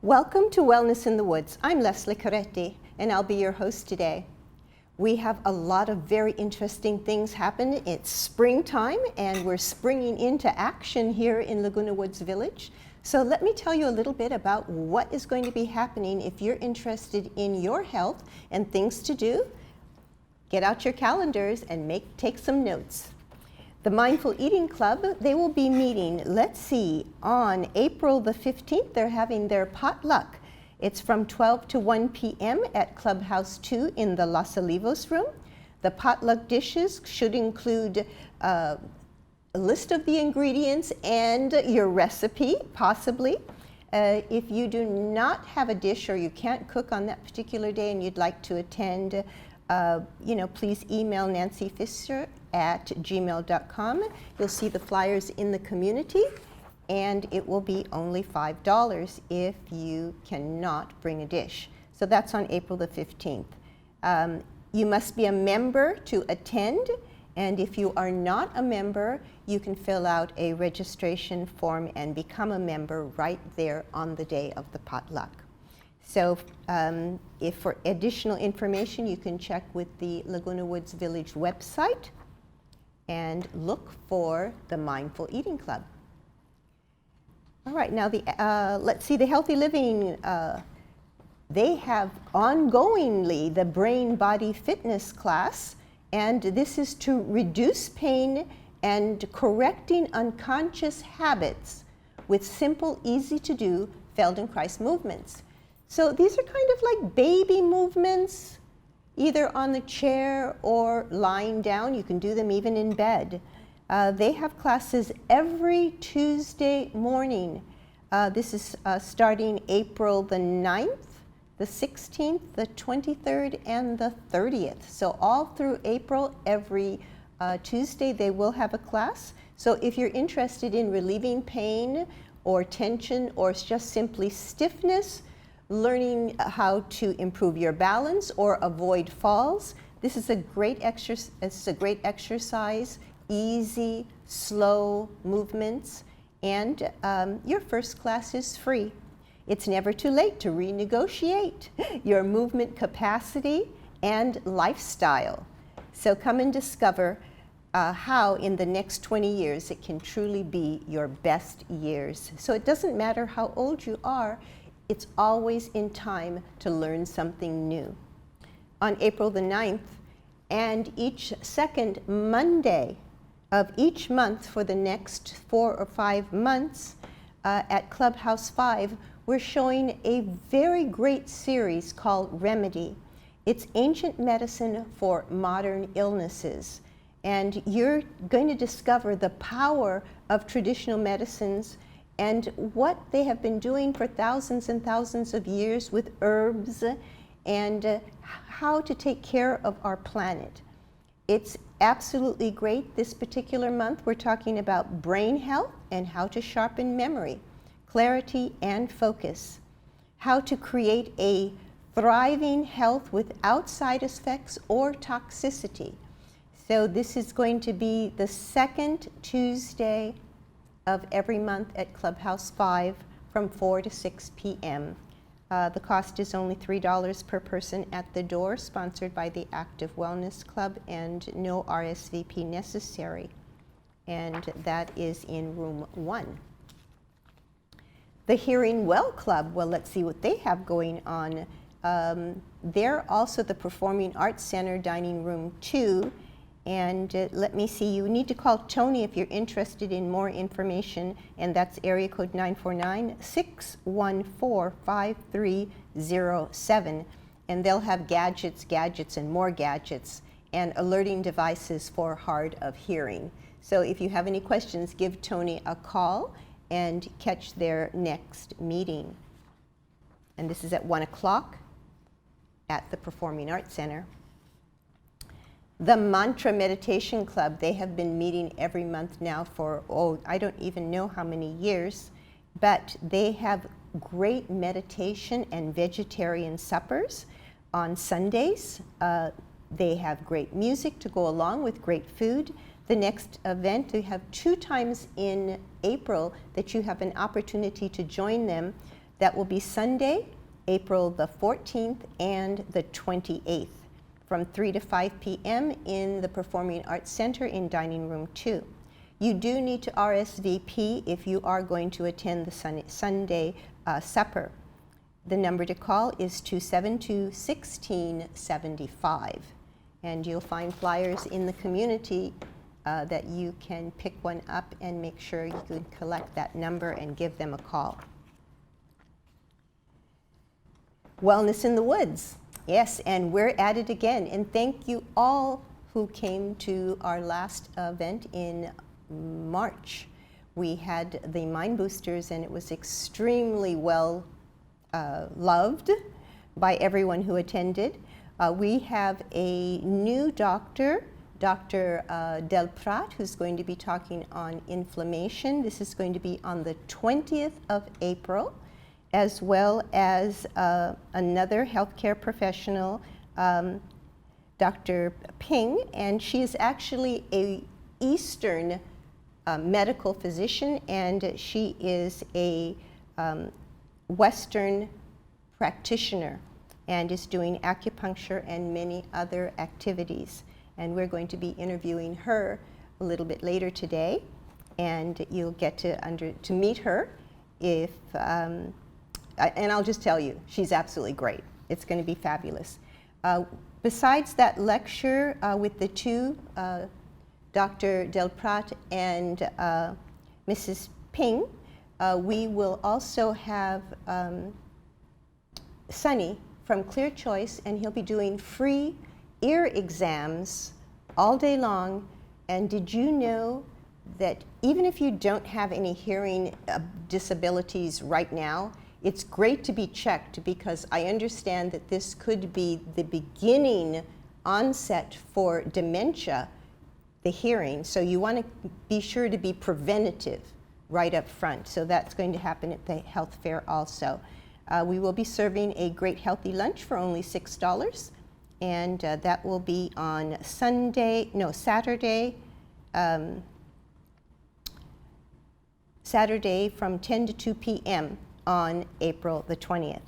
Welcome to Wellness in the Woods. I'm Leslie Coretti, and I'll be your host today. We have a lot of very interesting things happen. It's springtime, and we're springing into action here in Laguna Woods Village. So let me tell you a little bit about what is going to be happening if you're interested in your health and things to do. Get out your calendars and take some notes. The Mindful Eating Club, they will be meeting, let's see, on April the 15th. They're having their potluck. It's from 12 to 1 p.m. at Clubhouse 2 in the Los Olivos room. The potluck dishes should include a list of the ingredients and your recipe, possibly. If you do not have a dish or you can't cook on that particular day and you'd like to attend, please email Nancy Fisher at gmail.com. You'll see the flyers in the community, and it will be only $5 if you cannot bring a dish. So that's on April the 15th. You must be a member to attend, and if you are not a member, you can fill out a registration form and become a member right there on the day of the potluck. So if for additional information, you can check with the Laguna Woods Village website and look for the Mindful Eating Club. All right, now let's see, the Healthy Living, they have ongoingly the Brain Body Fitness class, and this is to reduce pain and correcting unconscious habits with simple, easy to do Feldenkrais movements. So these are kind of like baby movements, either on the chair or lying down. You can do them even in bed. They have classes every Tuesday morning. This is starting April the 9th, the 16th, the 23rd, and the 30th. So all through April, every Tuesday, they will have a class. So if you're interested in relieving pain or tension or just simply stiffness, learning how to improve your balance or avoid falls, this is a great exercise, easy, slow movements, and your first class is free. It's never too late to renegotiate your movement capacity and lifestyle. So come and discover how in the next 20 years it can truly be your best years. So it doesn't matter how old you are, it's always in time to learn something new. On April the 9th and each second Monday of each month for the next 4 or 5 months at Clubhouse 5, we're showing a very great series called Remedy. It's ancient medicine for modern illnesses. And you're going to discover the power of traditional medicines and what they have been doing for thousands and thousands of years with herbs and how to take care of our planet. It's absolutely great. This particular month, we're talking about brain health and how to sharpen memory, clarity, and focus, how to create a thriving health without side effects or toxicity. So this is going to be the second Tuesday of every month at Clubhouse 5 from 4 to 6 p.m. The cost is only $3 per person at the door, sponsored by the Active Wellness Club, and no RSVP necessary. And that is in room 1. The Hearing Well Club, well, let's see what they have going on. They're also the Performing Arts Center, Dining Room 2. And let me see, you need to call Tony if you're interested in more information, and that's area code 949-614-5307. And they'll have gadgets, and more gadgets, and alerting devices for hard of hearing. So if you have any questions, give Tony a call and catch their next meeting. And this is at 1 o'clock at the Performing Arts Center. The Mantra Meditation Club, they have been meeting every month now for, I don't even know how many years, but they have great meditation and vegetarian suppers on Sundays. They have great music to go along with great food. The next event, they have 2 times in April that you have an opportunity to join them. That will be Sunday, April the 14th and the 28th from 3 to 5 p.m. in the Performing Arts Center in Dining Room 2. You do need to RSVP if you are going to attend the Sunday supper. The number to call is 272-1675. And you'll find flyers in the community that you can pick one up and make sure you can collect that number and give them a call. Wellness in the Woods. Yes, and we're at it again. And thank you all who came to our last event in March. We had the Mind Boosters, and it was extremely well loved by everyone who attended. We have a new doctor, Dr. Del Prat, who's going to be talking on inflammation. This is going to be on the 20th of April, as well as another healthcare professional, Dr. Ping, and she is actually a Eastern medical physician, and she is a Western practitioner and is doing acupuncture and many other activities. And we're going to be interviewing her a little bit later today, and you'll get to meet her if, and I'll just tell you, she's absolutely great. It's going to be fabulous. Besides that lecture with the two, Dr. Del Prat and Mrs. Ping, we will also have Sunny from Clear Choice, and he'll be doing free ear exams all day long. And did you know that even if you don't have any hearing disabilities right now, it's great to be checked, because I understand that this could be the beginning onset for dementia, the hearing. So you want to be sure to be preventative right up front. So that's going to happen at the health fair also. We will be serving a great healthy lunch for only $6, and that will be on Saturday from 10 to 2 p.m. on April the 20th.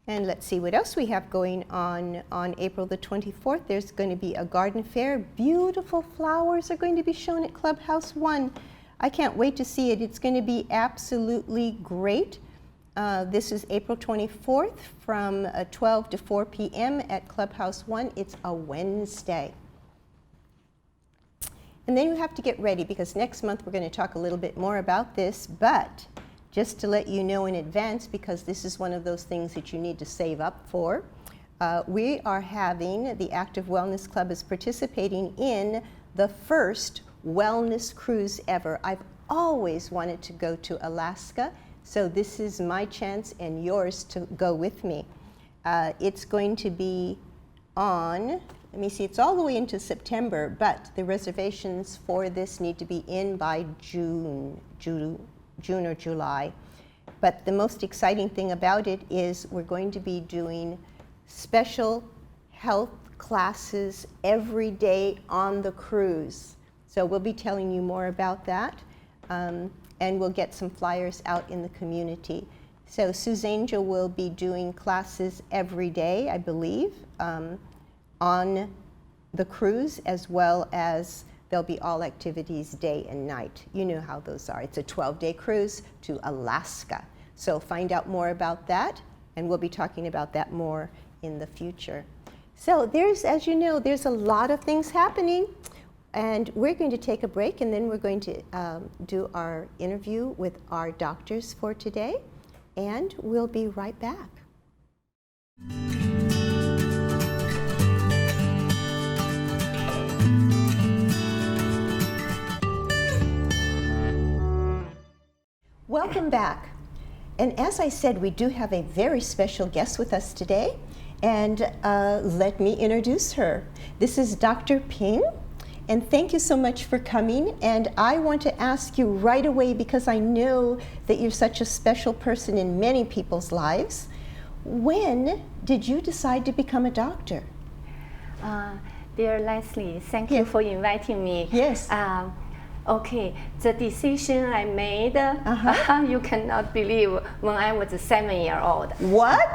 And let's see what else we have going on April the 24th. There's going to be a garden fair. Beautiful flowers are going to be shown at Clubhouse 1. I can't wait to see it. It's going to be absolutely great. This is April 24th from 12 to 4 p.m. at Clubhouse 1. It's a Wednesday. And then you have to get ready, because next month we're going to talk a little bit more about this, but just to let you know in advance, because this is one of those things that you need to save up for, we are having, the Active Wellness Club is participating in the first wellness cruise ever. I've always wanted to go to Alaska, so this is my chance and yours to go with me. It's going to be on, let me see, it's all the way into September, but the reservations for this need to be in by June or July. But the most exciting thing about it is we're going to be doing special health classes every day on the cruise. So we'll be telling you more about that, and we'll get some flyers out in the community. So Suzangel will be doing classes every day, I believe, on the cruise, as well as there'll be all activities day and night. You know how those are. It's a 12-day cruise to Alaska. So find out more about that, and we'll be talking about that more in the future. So there's, as you know, there's a lot of things happening, and we're going to take a break, and then we're going to do our interview with our doctors for today, and we'll be right back. Welcome back. And as I said, we do have a very special guest with us today, and let me introduce her. This is Dr. Ping, and thank you so much for coming. And I want to ask you right away, because I know that you're such a special person in many people's lives, when did you decide to become a doctor? Dear Leslie, thank you for inviting me. Yes. Okay, the decision I made, you cannot believe, when I was 7-year-old. What?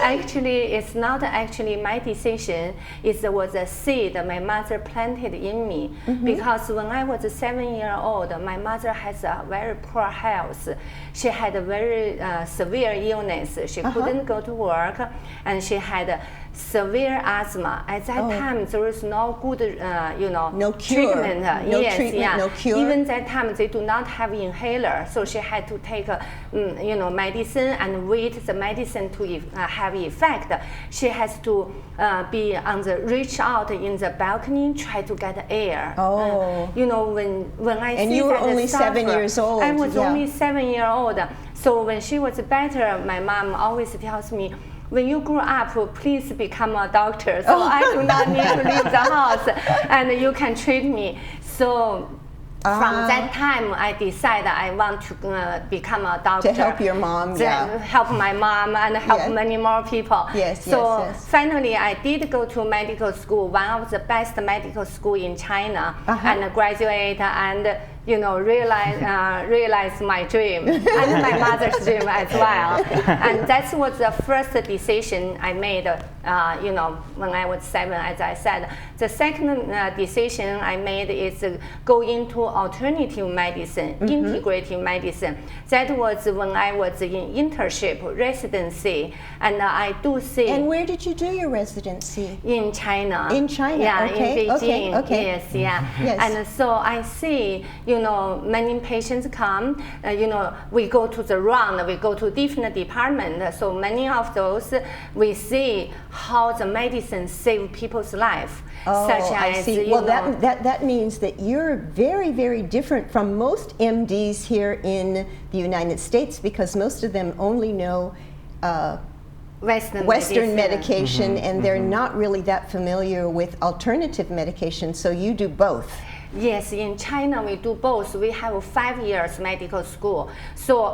Actually, it's not actually my decision. It was a seed my mother planted in me. Because when I was 7-year-old, my mother has a very poor health. She had a very severe illness. She couldn't go to work, and she had severe asthma. At that time, there was no good, no cure. treatment. No cure. Even that time, they do not have inhaler, so she had to take, medicine and wait the medicine to have effect. She has to be on the reach out in the balcony, try to get air. When I and see you were that only suffer, 7 years old. I was only 7-year-old. So when she was better, my mom always tells me, when you grow up, please become a doctor. So I do not need to leave the house, and you can treat me. So from that time, I decided I want to become a doctor. To help your mom, help my mom and help many more people. So finally, I did go to medical school, one of the best medical school in China, and graduate and realize my dream and my mother's dream as well. And that was the first decision I made, when I was 7, as I said. The second decision I made is go into alternative medicine, integrative medicine. That was when I was in internship, residency, and I do see. And where did you do your residency? In China. In China, yeah, okay. In Beijing. Okay. Yes, yeah. Yes. And so I see, many patients come, we go to the round, we go to different departments. So many of those, we see how the medicine save people's life. Such as, I see. Well, that means that you're very, very different from most MDs here in the United States, because most of them only know Western medication, and they're not really that familiar with alternative medication, so you do both. Yes, in China we do both. We have 5 years medical school, so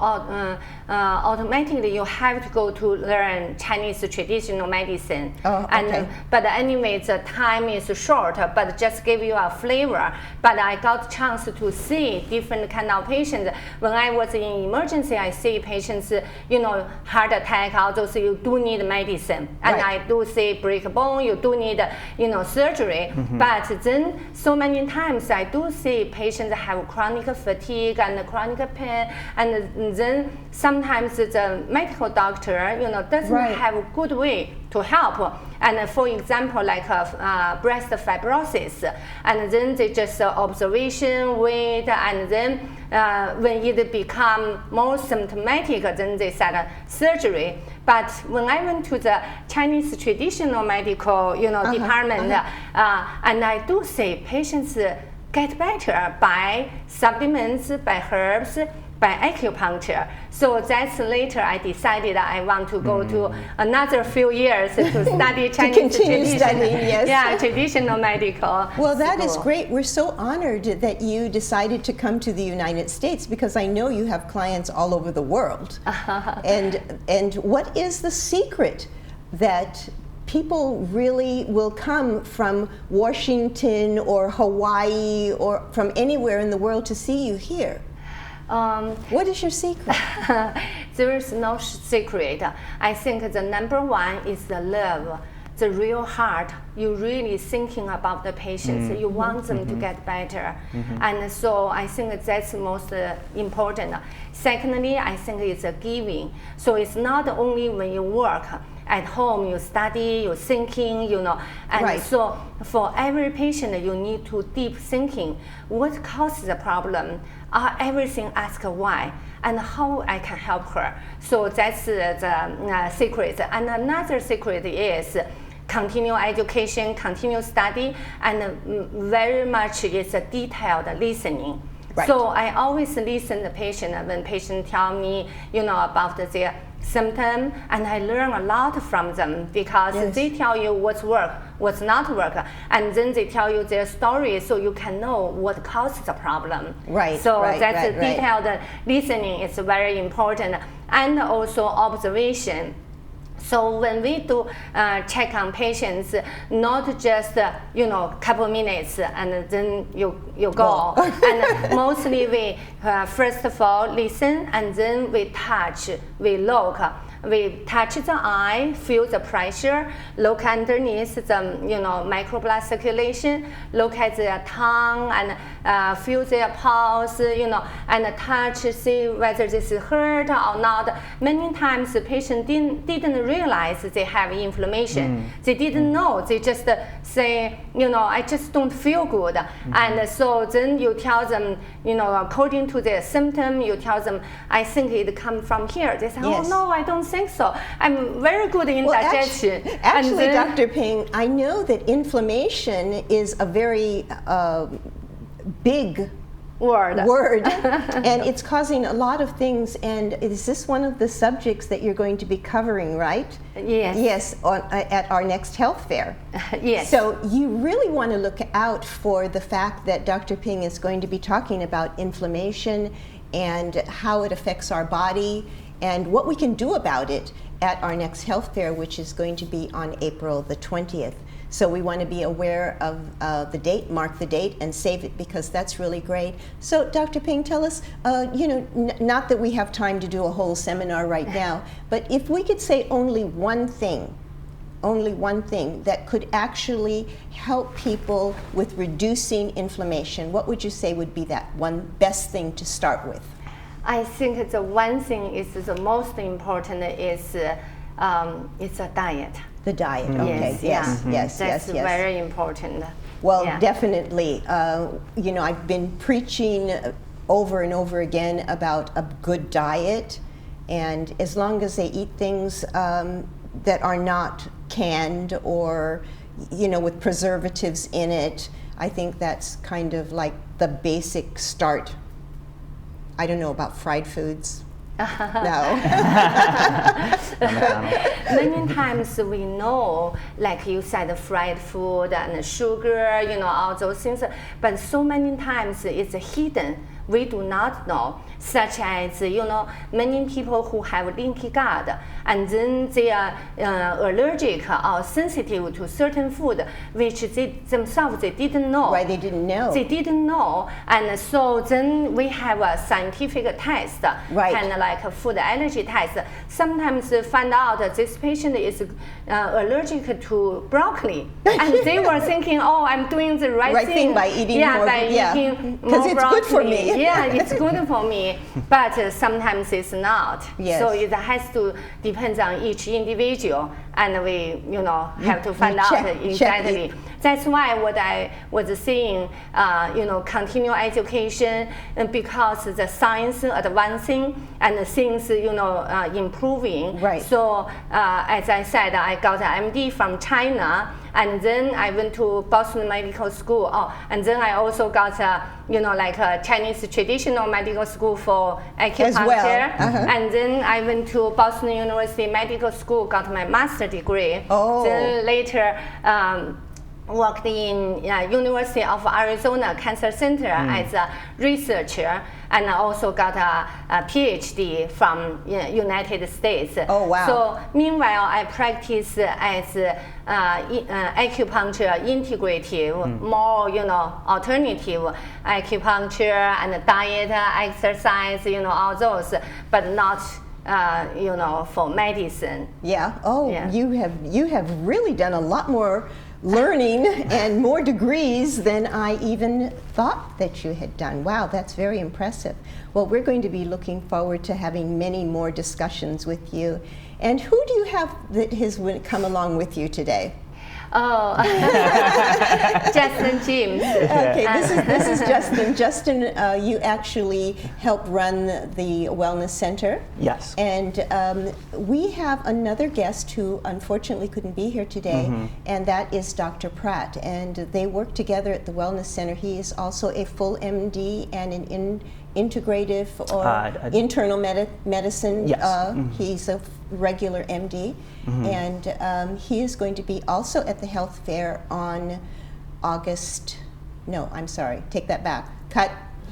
automatically you have to go to learn Chinese traditional medicine. But anyway, the time is short, but just give you a flavor. But I got chance to see different kind of patients. When I was in emergency, I see patients, heart attack, all those, you do need medicine. And I do see break bone, you do need, surgery. But then so many times I do see patients have chronic fatigue and chronic pain, and then sometimes the medical doctor, doesn't have a good way to help. And for example, like breast fibrosis, and then they just observation, wait, and then when it become more symptomatic, then they said surgery. But when I went to the Chinese traditional medical, department, and I do see patients get better by supplements, by herbs, by acupuncture. So that's later I decided I want to go to another few years to study Chinese traditional medical. Well, that is great. We're so honored that you decided to come to the United States, because I know you have clients all over the world. And what is the secret that people really will come from Washington or Hawaii or from anywhere in the world to see you here? What is your secret? There is no secret. I think the number one is the love, the real heart. You're really thinking about the patients. You want them to get better. And so I think that's most important. Secondly, I think it's a giving. So it's not only when you work. At home, you study, you're thinking, and so for every patient, you need to deep thinking. What causes the problem? Everything ask why, and how I can help her. So that's the secret. And another secret is continue education, continue study, and very much is a detailed listening. So I always listen to the patient when patients tell me, about their symptom, and I learn a lot from them, because they tell you what's work, what's not work, and then they tell you their story, so you can know what causes the problem. So that's detailed listening is very important, and also observation. So when we do check on patients, not just couple minutes and then you go. And mostly we first of all listen, and then we touch, we look. We touch the eye, feel the pressure, look underneath the microblood circulation, look at their tongue and feel their pulse, and touch, see whether this is hurt or not. Many times the patient didn't realize they have inflammation. They didn't know. They just say, I just don't feel good. And so then you tell them, according to their symptom, you tell them, I think it comes from here. They say, Yes. oh no, I don't think so. I'm very good in digestion. Actually, Dr. Ping, I know that inflammation is a very big word, and it's causing a lot of things. And is this one of the subjects that you're going to be covering, right? Yes. Yes, at our next health fair. Yes. So you really want to look out for the fact that Dr. Ping is going to be talking about inflammation and how it affects our body and what we can do about it at our next health fair, which is going to be on April the 20th. So we want to be aware of the date, mark the date, and save it, because that's really great. So Dr. Ping, tell us, not that we have time to do a whole seminar right now, but if we could say only one thing that could actually help people with reducing inflammation, what would you say would be that one best thing to start with? I think the one thing is the most important is it's a diet. The diet, okay, yes. That's very important. Well, definitely. I've been preaching over and over again about a good diet, and as long as they eat things that are not canned or, with preservatives in it, I think that's kind of like the basic start. I don't know about fried foods. No. Many times we know, like you said, fried food and sugar, all those things, but so many times it's hidden. We do not know, such as, many people who have leaky gut, and then they are allergic or sensitive to certain food, which they themselves they didn't know. Right, they didn't know. They didn't know, and so then we have a scientific test, kind of like a food allergy test. Sometimes find out that this patient is allergic to broccoli, and they were thinking, oh, I'm doing the right thing by eating more. Eating more because it's broccoli. good for me. Yeah, it's good for me, but sometimes it's not. Yes. So it has to depend on each individual, and we, have to find out exactly. That's why what I was saying, continue education, because the science advancing and things, improving. Right. So as I said, I got an MD from China, and then I went to Boston Medical School. And then I also got a Chinese traditional medical school for acupuncture. As well. And then I went to Boston University Medical School, got my master's degree. Oh. Then later worked in University of Arizona Cancer Center as a researcher, and I also got a PhD from United States. Oh, wow. So meanwhile, I practice as acupuncture integrative, more alternative acupuncture and diet, exercise, all those, but not for medicine. Yeah. Oh, Yeah. You have really done a lot more learning and more degrees than I even thought that you had done. Wow, that's very impressive. Well, we're going to be looking forward to having many more discussions with you. And who do you have that has come along with you today? Oh, Justin James. Okay, this is Justin. Justin, you actually help run the Wellness Center. Yes. And we have another guest who unfortunately couldn't be here today, and that is Dr. Pratt. And they work together at the Wellness Center. He is also a full MD and an integrative or internal medicine. Yes. He's a regular MD, and he is going to be also at the health fair on take that back. Cut.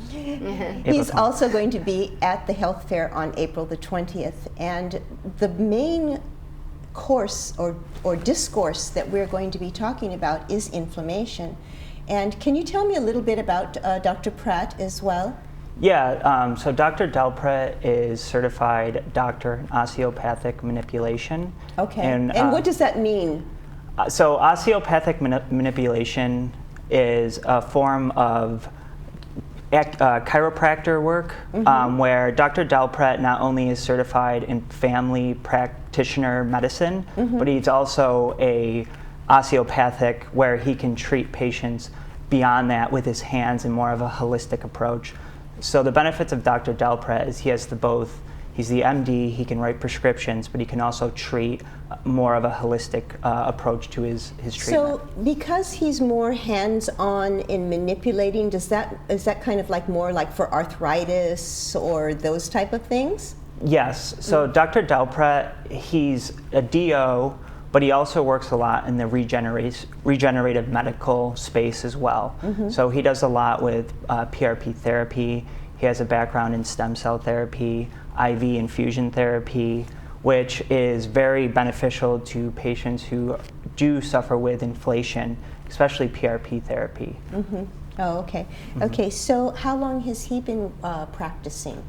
He's also going to be at the health fair on April the 20th, and the main course or discourse that we're going to be talking about is inflammation. And can you tell me a little bit about Dr. Pratt as well? Yeah, so Dr. Delpret is certified doctor in osteopathic manipulation. Okay, and what does that mean? So osteopathic manipulation is a form of chiropractor work, where Dr. Delpret not only is certified in family practitioner medicine, but he's also a osteopathic where he can treat patients beyond that with his hands in more of a holistic approach. So the benefits of Dr. Delpret is he has he's the MD, he can write prescriptions, but he can also treat more of a holistic approach to his treatment. So because he's more hands-on in manipulating, is that kind of like more like for arthritis or those type of things? Yes, so Dr. Delpret, he's a DO, but he also works a lot in the regenerative medical space as well. So he does a lot with PRP therapy. He has a background in stem cell therapy, IV infusion therapy, which is very beneficial to patients who do suffer with inflation, especially PRP therapy. Oh, okay. Okay, so how long has he been practicing?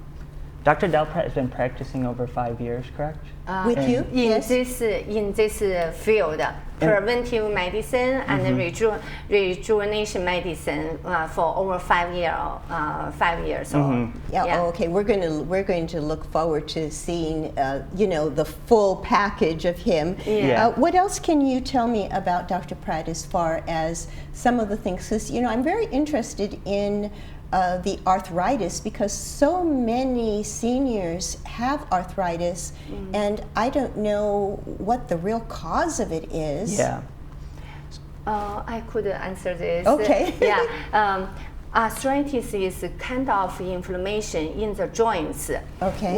Dr. Delpret has been practicing over 5 years, correct? With you? Yes. In this field, preventive medicine and rejuvenation medicine for over 5 years old. Yeah. Oh, okay. We're going to look forward to seeing the full package of him. Yeah. What else can you tell me about Dr. Pratt as far as some of the things? Because I'm very interested in the arthritis, because so many seniors have arthritis, and I don't know what the real cause of it is. Yeah. I could answer this. Okay. Yeah. Arthritis is a kind of inflammation in the joints. Okay.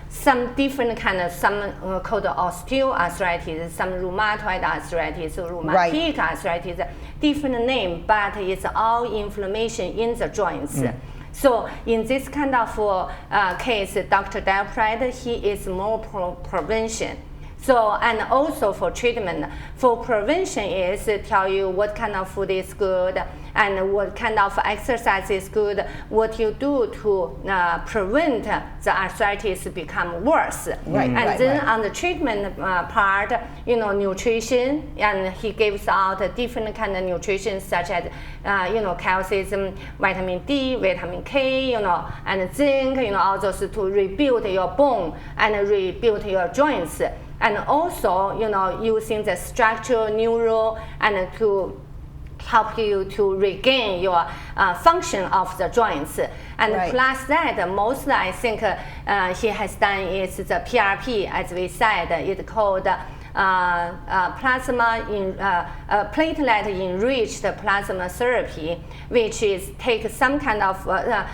Some different kind of, some called osteoarthritis, some rheumatoid arthritis, rheumatic arthritis, different name, but it's all inflammation in the joints. So in this kind of case, Dr. Delpret, he is more prevention. So, and also for treatment, for prevention is tell you what kind of food is good and what kind of exercise is good, what you do to prevent the arthritis become worse. And then on the treatment part, nutrition, and he gives out different kind of nutrition such as, calcium, vitamin D, vitamin K, and zinc, all those to rebuild your bone and rebuild your joints. And also, using the structural, neural, and to help you to regain your function of the joints. And plus that, mostly I think he has done is the PRP, as we said, it's called platelet enriched plasma therapy, which is take some kind of like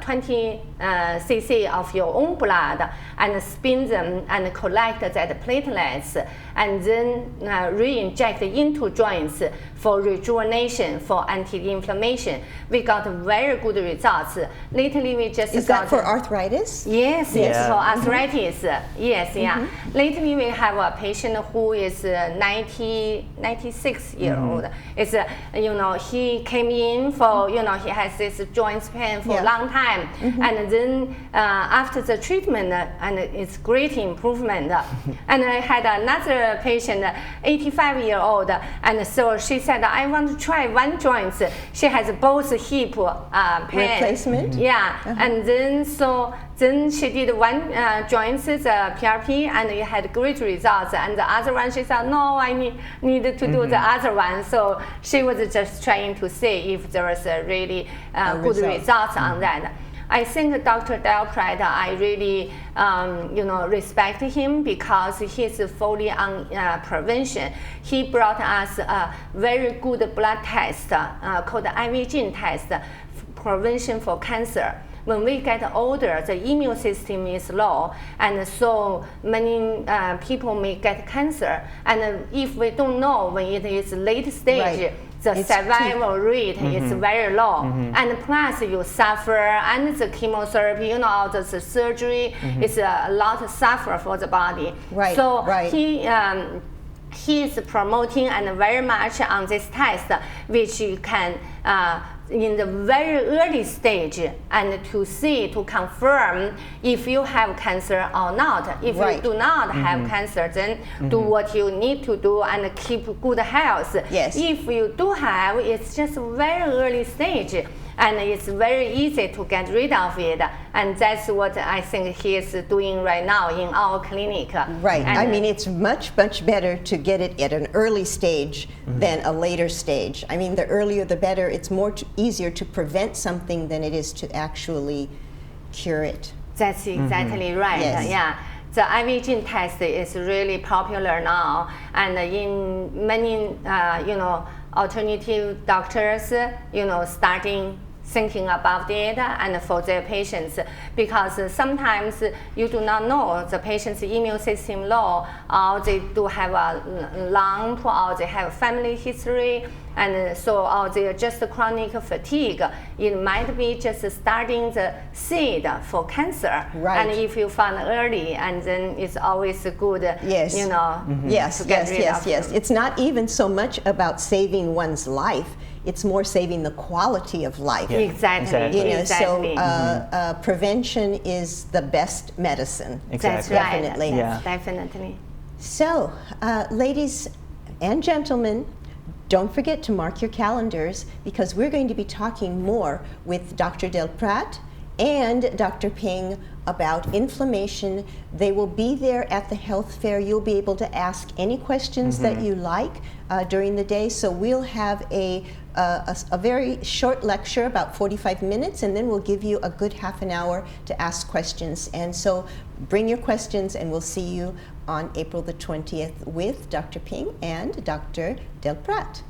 20 cc of your own blood and spin them and collect that platelets and then re-inject into joints for rejuvenation, for anti-inflammation. We got very good results. Lately we just Is that for arthritis? Yes, for arthritis. Yes, yeah. Lately we have a patient who is 96 years old. It's he came in for he has this joint pain for a long time, and then after the treatment, and it's great improvement. And I had another patient, 85-year-old, and so she said, I want to try one joint. She has both hip pain. Replacement? Yeah, and then she did one joint, the PRP, and it had great results. And the other one, she said, no, I need to do the other one. So she was just trying to see if there was a really good results on that. I think Dr. Delpret, I really respect him because he's fully on prevention. He brought us a very good blood test called IV gene test, prevention for cancer. when we get older, the immune system is low, and so many people may get cancer. And if we don't know when it is late stage, the survival rate is very low, and plus you suffer, and the chemotherapy, all the surgery is a lot of suffer for the body. So he is promoting and very much on this test, which you can in the very early stage, and to confirm if you have cancer or not. If you do not have cancer, then do what you need to do and keep good health. If you do have, it's just very early stage, and it's very easy to get rid of it, and that's what I think he is doing right now in our clinic. I mean, it's much better to get it at an early stage than a later stage. I mean, the earlier the better. It's easier to prevent something than it is to actually cure it. That's exactly right. The IV gene test is really popular now, and in many alternative doctors, starting thinking about it and for their patients, because sometimes you do not know the patient's immune system low, or they do have a lump, or they have family history, and so or they're just chronic fatigue. It might be just starting the seed for cancer. And if you find early, and then it's always good, Yes. It's not even so much about saving one's life. It's more saving the quality of life. Exactly. So prevention is the best medicine. That's Definitely. Definitely. So, ladies and gentlemen, don't forget to mark your calendars, because we're going to be talking more with Dr. Del Prat and Dr. Ping about inflammation. They will be there at the health fair. You'll be able to ask any questions that you like during the day. So we'll have a very short lecture, about 45 minutes, and then we'll give you a good half an hour to ask questions. And so bring your questions, and we'll see you on April the 20th with Dr. Ping and Dr. Del Prat.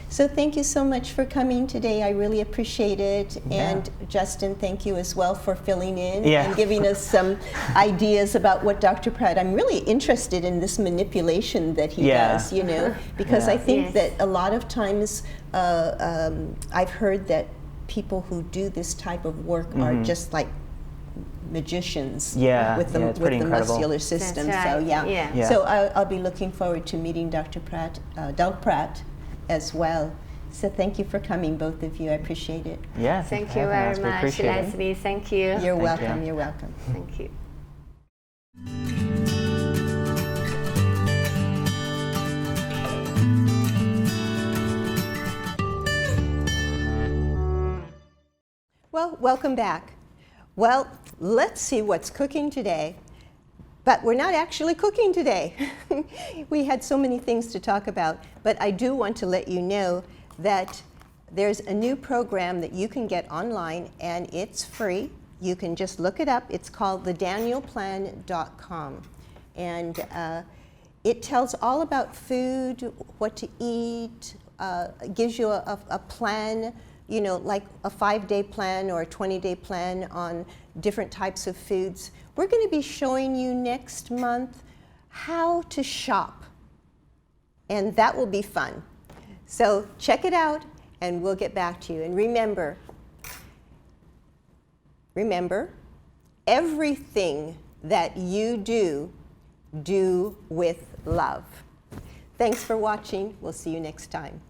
So thank you so much for coming today. I really appreciate it. And Justin, thank you as well for filling in and giving us some ideas about what Dr. Pratt. I'm really interested in this manipulation that he does, because I think that a lot of times I've heard that people who do this type of work are just like magicians with the muscular system. So I'll be looking forward to meeting Dr. Pratt, Del Prat, as well. So thank you for coming, both of you. I appreciate it. Thank you very much, Leslie. Thank you. You're welcome. You're welcome. Thank you. Well, welcome back. Well, let's see what's cooking today. But we're not actually cooking today. We had so many things to talk about, but I do want to let you know that there's a new program that you can get online, and it's free. You can just look it up. It's called thedanielplan.com. And it tells all about food, what to eat, gives you a plan, like a 5-day plan or a 20-day plan on different types of foods. We're going to be showing you next month how to shop, and that will be fun. So check it out, and we'll get back to you. And remember, everything that you do with love. Thanks for watching. We'll see you next time.